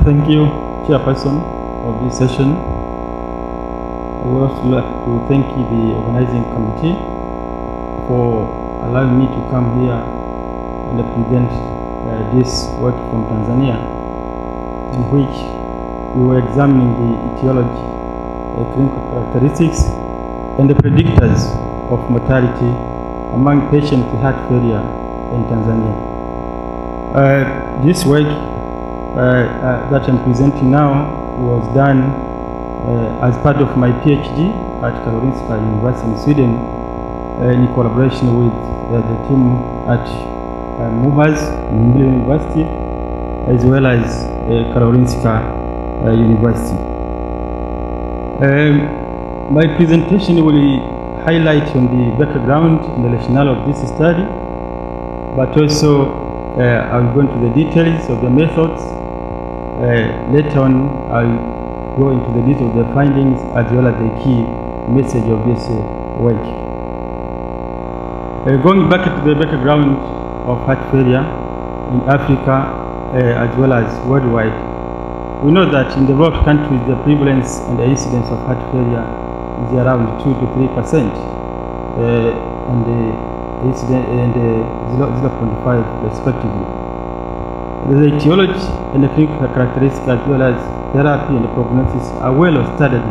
Thank you, Chairperson of this session. I would also like to thank the organizing committee for allowing me to come here and present this work from Tanzania, in which we were examining the etiology, clinical characteristics, and the predictors of mortality among patients with heart failure in Tanzania. This work that I'm presenting now was done as part of my PhD at Karolinska University in Sweden, in collaboration with the team at MUHAS University, as well as Karolinska University. My presentation will highlight on the background and the rationale of this study, but also I'll go into the details of the methods. Later on, I'll go into the details of the findings as well as the key message of this work. Going back to the background of heart failure in Africa as well as worldwide, we know that in developed countries the prevalence and the incidence of heart failure is around 2 to 3%, and the incidence and 0.5 respectively. The etiology and the clinical characteristics as well as therapy and the prognosis are well studied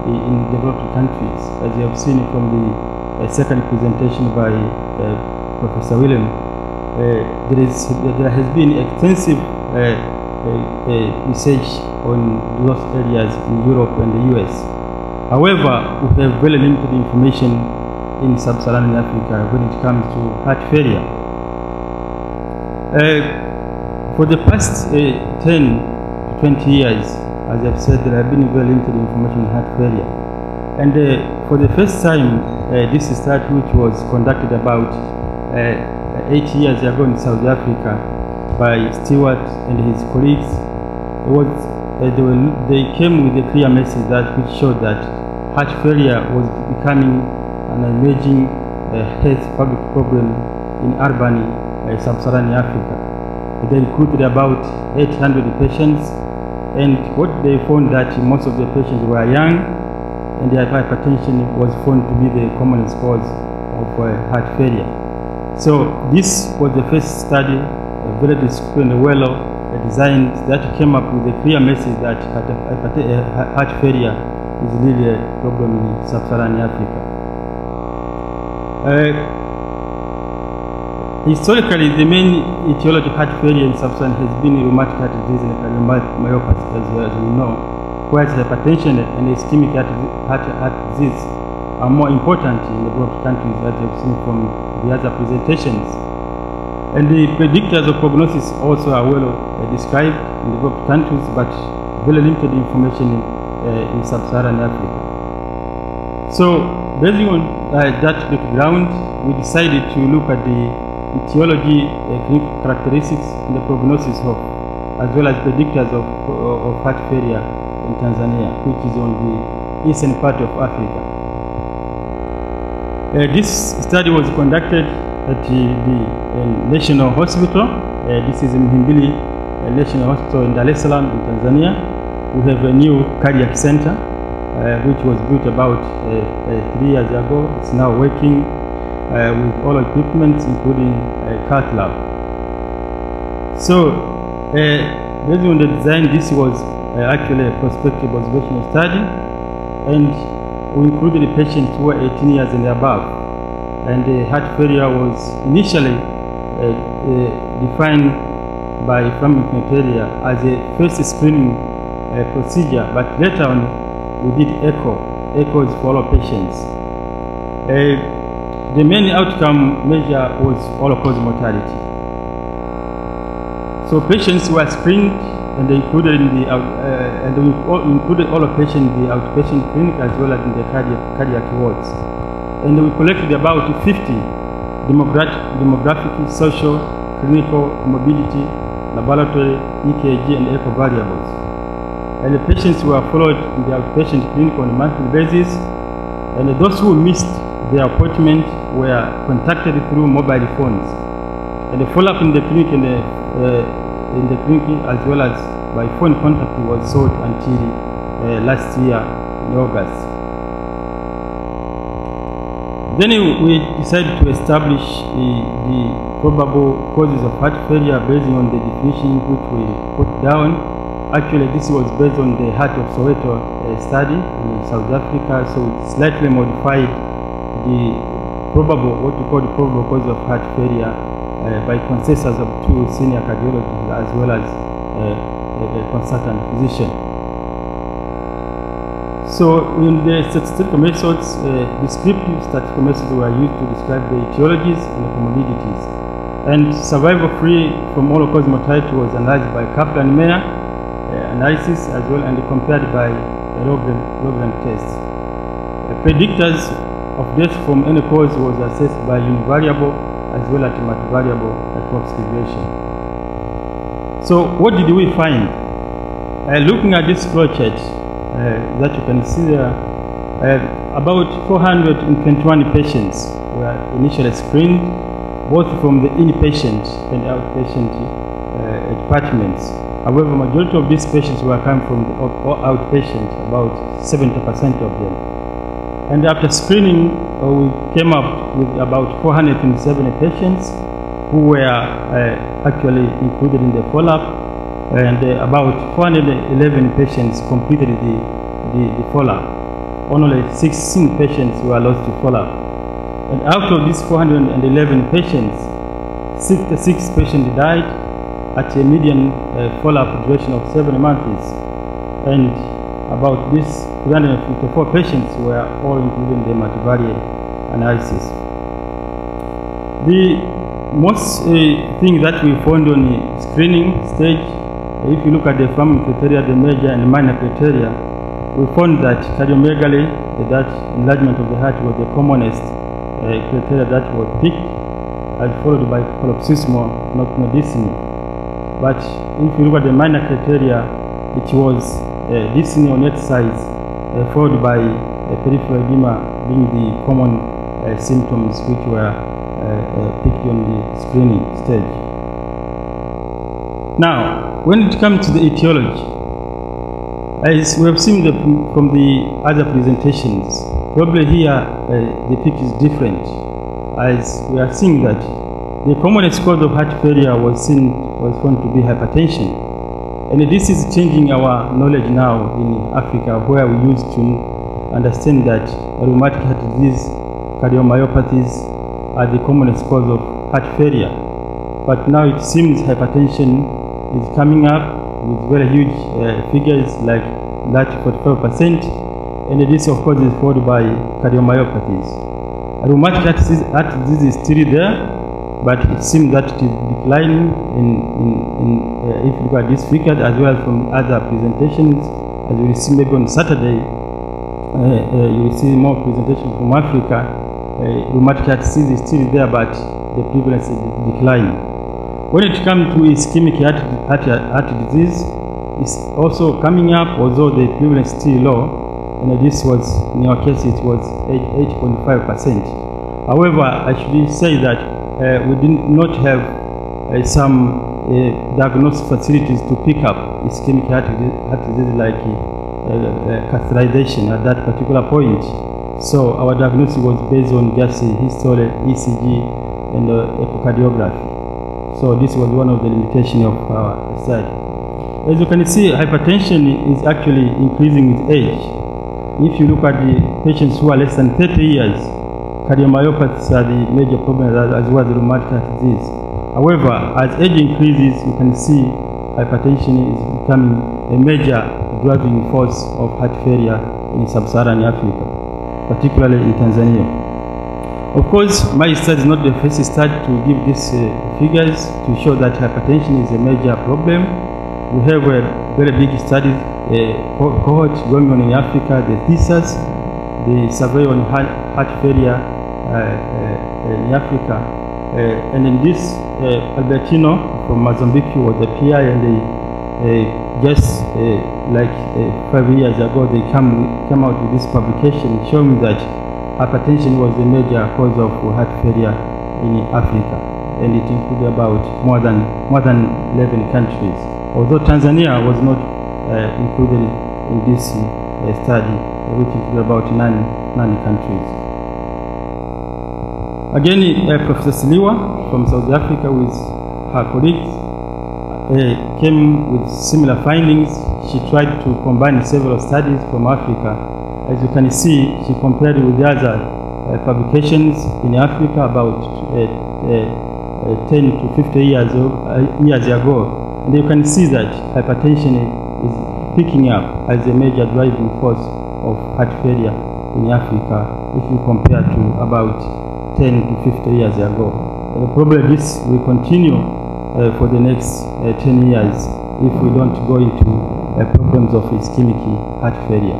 in developed countries, as you have seen from the second presentation by Professor William. There has been extensive research on those areas in Europe and the US. However, we have very limited information in sub-Saharan Africa when it comes to heart failure. For the past 10 to 20 years, as I've said, there have been very limited information on heart failure. And for the first time, this study, which was conducted about 8 years ago in South Africa by Stewart and his colleagues, they came with a clear message which showed that heart failure was becoming an emerging health public problem in urban sub-Saharan Africa. They recruited about 800 patients, and what they found that most of the patients were young, and their hypertension was found to be the commonest cause of heart failure. So this was the first study, very disciplined and well designed, that came up with a clear message that heart failure is really a problem in sub-Saharan Africa. Historically, the main etiology of heart failure in sub-Saharan has been rheumatic heart disease and cardiomyopathy, as we know, whereas hypertension and ischemic heart disease are more important in developed countries, as you've seen from the other presentations. And the predictors of prognosis also are well described in developed countries, but very limited information in sub-Saharan Africa. So, based on that background, we decided to look at the etiology, clinical characteristics, and the prognosis of, as well as predictors of heart failure in Tanzania, which is on the eastern part of Africa. This study was conducted at the National Hospital. This is Muhimbili National Hospital in Dar es Salaam in Tanzania. We have a new cardiac center, which was built about 3 years ago. It's now working with all equipment, including a cath lab. So, based on the design, this was actually a prospective observational study, and we included the patients who were 18 years and above. And heart failure was initially defined by Fleming criteria as a first screening procedure, but later on we did echoes for all patients. The main outcome measure was all-cause mortality. So patients were screened, and they included in the and we included all of patients in the outpatient clinic as well as in the cardiac wards. And we collected about 50 demographic, social, clinical, morbidity, laboratory, EKG, and echo variables. And the patients were followed in the outpatient clinic on a monthly basis, and those who missed their appointment were contacted through mobile phones. And the follow-up in the clinic as well as by phone contact was sought until last year in August. Then we decided to establish the probable causes of heart failure based on the definition which we put down. Actually, this was based on the Heart of Soweto study in South Africa, so it slightly modified the probable, what we call the probable cause of heart failure by consensus of two senior cardiologists as well as a consultant physician. So in the statistical methods, descriptive statistical methods were used to describe the etiologies and the comorbidities. And survival-free from all-cause mortality was analyzed by Kaplan-Meier analysis as well, and compared by Logren tests. Predictors of death from any cause was assessed by univariable as well as multivariable Tachovsky regression. So what did we find? Looking at this flow chart that you can see there, about 421 patients were initially screened, both from the inpatient and outpatient departments. However, majority of these patients were coming from the outpatient, about 70% of them. And after screening, we came up with about 427 patients who were actually included in the follow-up, and about 411 patients completed the follow-up. Only 16 patients were lost to follow-up. And out of these 411 patients, 66 patients died at a median follow-up duration of 7 months. And about these 354 patients were all included in the multivariate analysis. The most thing that we found on the screening stage, if you look at the family criteria, the major and minor criteria, we found that cardiomegaly, that enlargement of the heart, was the commonest criteria that was picked, as followed by paroxysmal nocturnal dyspnea. But if you look at the minor criteria, it was dyspnea on exercise, followed by peripheral edema being the common symptoms which were picked on the screening stage. Now, when it comes to the etiology, as we have seen from the other presentations, probably here the picture is different, as we are seeing that the commonest cause of heart failure was found to be hypertension. And this is changing our knowledge now in Africa, where we used to understand that rheumatic heart disease, cardiomyopathies are the commonest cause of heart failure. But now it seems hypertension is coming up with very huge figures like that 45%, and this of course is followed by cardiomyopathies. Rheumatic heart disease is still there, but it seems that it is declining if you look at this figure as well from other presentations. As you will see maybe on Saturday, you will see more presentations from Africa. Rheumatic heart disease is still there, but the prevalence is declining. When it comes to ischemic heart disease, it's also coming up, although the prevalence is still low, and this was, in our case, it was 8.5%. However, I should say that we did not have some diagnostic facilities to pick up ischemic heart disease like catheterization at that particular point. So our diagnosis was based on just history, ECG, and echocardiography. So this was one of the limitations of our study. As you can see, hypertension is actually increasing with age. If you look at the patients who are less than 30 years, cardiomyopathies are the major problem as well as rheumatic heart disease. However, as age increases, you can see hypertension is becoming a major driving force of heart failure in sub-Saharan Africa, particularly in Tanzania. Of course, my study is not the first study to give these figures to show that hypertension is a major problem. We have a very big study cohort going on in Africa, the THESIS, the survey on heart failure in Africa. And in this, Albertino from Mozambique was the PI, and just like 5 years ago, they came out with this publication showing that hypertension was the major cause of heart failure in Africa, and it included about more than 11 countries. although Tanzania was not included in this study, which is about 9 countries. Again, Professor Siliwa from South Africa with her colleagues came with similar findings. She tried to combine several studies from Africa. As you can see, she compared with the other publications in Africa about 10 to 50 years ago. And you can see that hypertension is picking up as a major driving force of heart failure in Africa if you compare to about 10 to 50 years ago. Probably this will continue for the next 10 years if we don't go into problems of ischemic heart failure.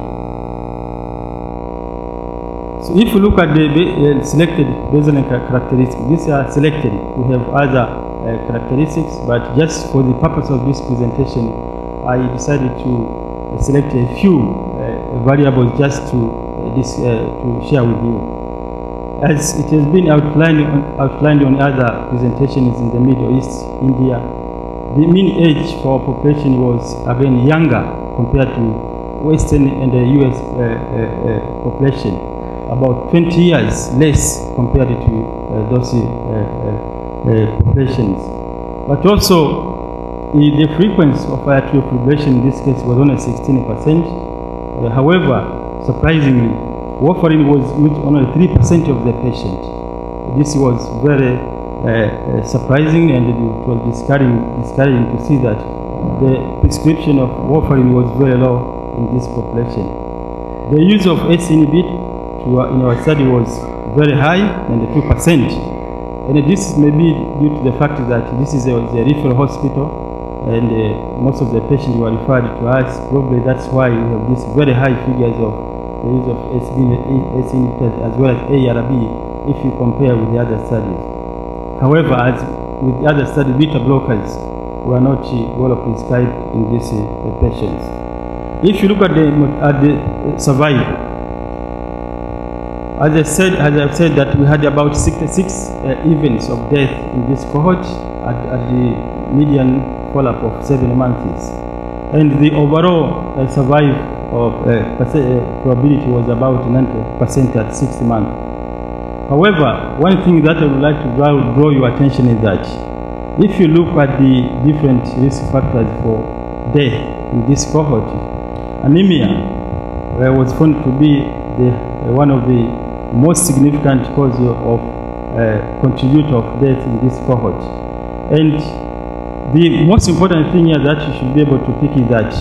So if you look at the selected baseline characteristics, these are selected. We have other characteristics, but just for the purpose of this presentation, I decided to select a few variables just to share with you. As it has been outlined on other presentations in the Middle East, India, the mean age for our population was again younger compared to Western and the US population, about 20 years less compared to those populations. But also, the frequency of atrial fibrillation in this case was only 16%. However, surprisingly, warfarin was used only 3% of the patient. This was very surprising, and it was discouraging to see that the prescription of warfarin was very low in this population. The use of ACE inhibitor in our study was very high, 92%. And this may be due to the fact that this is a referral hospital, and most of the patients were referred to us. Probably that's why we have these very high figures of the use of ACE inhibitors as well as ARB if you compare with the other studies. However, as with the other studies, beta blockers were not well prescribed in these patients. If you look at the survival, as I've said that we had about 66 events of death in this cohort at the median follow-up of 7 months, and the overall survival probability was about 90% at 6 months. However, one thing that I would like to draw your attention is that if you look at the different risk factors for death in this cohort, anemia was found to be one of the most significant cause of contributor of death in this cohort. And the most important thing here that you should be able to pick is that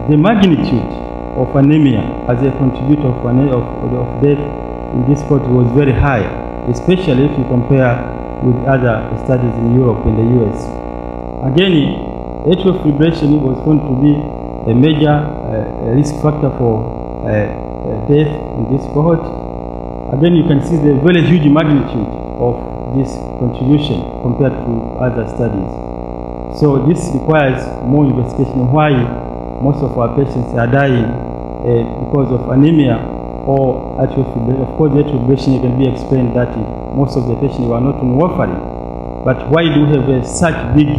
the magnitude of anemia as a contributor of death in this cohort was very high, especially if you compare with other studies in Europe and the US. Again, atrial fibrillation was found to be a major risk factor for death in this cohort. Again, you can see the very huge magnitude of this contribution compared to other studies. So this requires more investigation why most of our patients are dying because of anemia or atrial fibrillation. Of course, atrial fibrillation can be explained that most of the patients were not on warfarin. But why do we have such big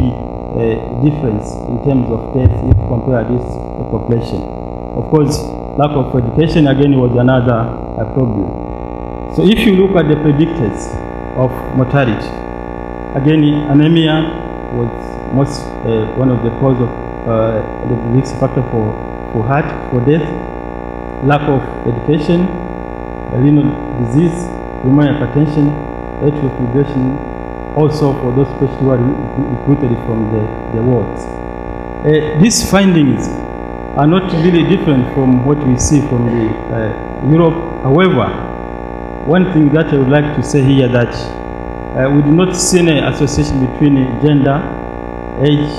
difference in terms of death if you compare this population? Of course, lack of education again was another problem. So if you look at the predictors of mortality, again, anemia was one of the cause of the risk factor for death. Lack of education, renal disease, pulmonary hypertension, atrial fibrillation, also for those patients who are recruited from the wards. These findings are not really different from what we see from Europe. However, one thing that I would like to say here that we do not see any association between gender, age,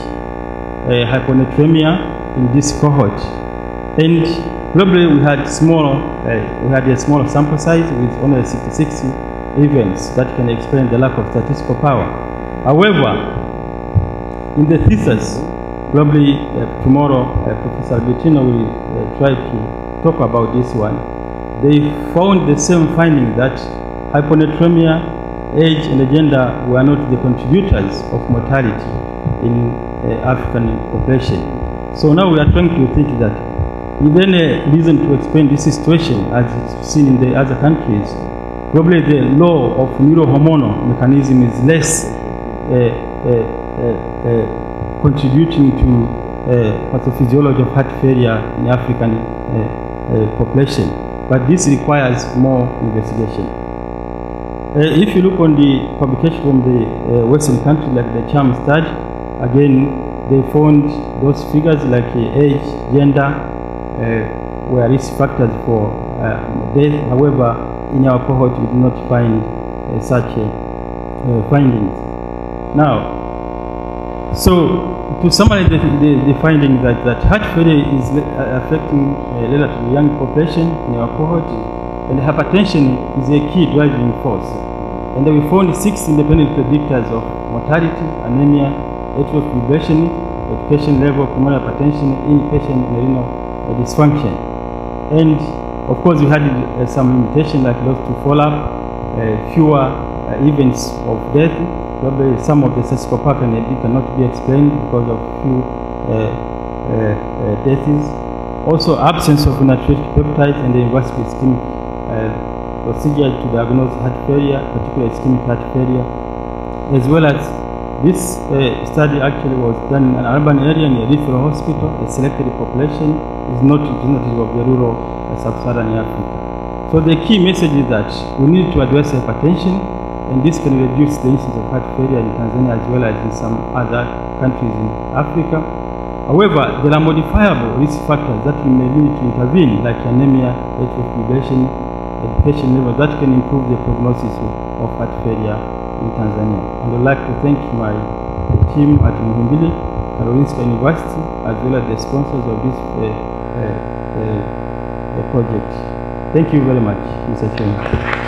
hyponatremia in this cohort, and probably we had a small sample size with only 66 events that can explain the lack of statistical power. However, in the thesis, probably tomorrow Professor Albertino will try to talk about this one. They found the same finding that hyponatremia, age, and gender were not the contributors of mortality in African population. So now we are trying to think that is there any reason to explain this situation as it's seen in the other countries? Probably the law of neurohormonal mechanism is less contributing to pathophysiology of heart failure in African population, but this requires more investigation. If you look on the publication from the Western countries like the CHAM study, again they found those figures like age, gender, were risk factors for death. However, in our cohort we did not find such findings. Now, so to summarize the findings that heart failure is affecting a relatively young population in our cohort, and hypertension is a key driving force. And we found 6 independent predictors of mortality: anemia, atrial fibrillation, education level, pulmonary hypertension, inpatient renal dysfunction. And of course we had some limitations like loss to follow-up, fewer events of death. Probably some of the sesquipapin cannot be explained because of few deaths. Also absence of natriuretic peptides and the invasive ischemic procedure to diagnose heart failure, particularly ischemic heart failure, as well as this study actually was done in an urban area near referral hospital. A selected population is not representative of the rural sub-Saharan Africa. So the key message is that we need to address hypertension, and this can reduce the incidence of heart failure in Tanzania as well as in some other countries in Africa. However, there are modifiable risk factors that we may need to intervene, like anemia, atrial fibrillation, education level, that can improve the prognosis of heart failure in Tanzania. And I'd like to thank my team at Muhimbili, Karolinska University, as well as the sponsors of this project. Thank you very much, Mr. Chairman.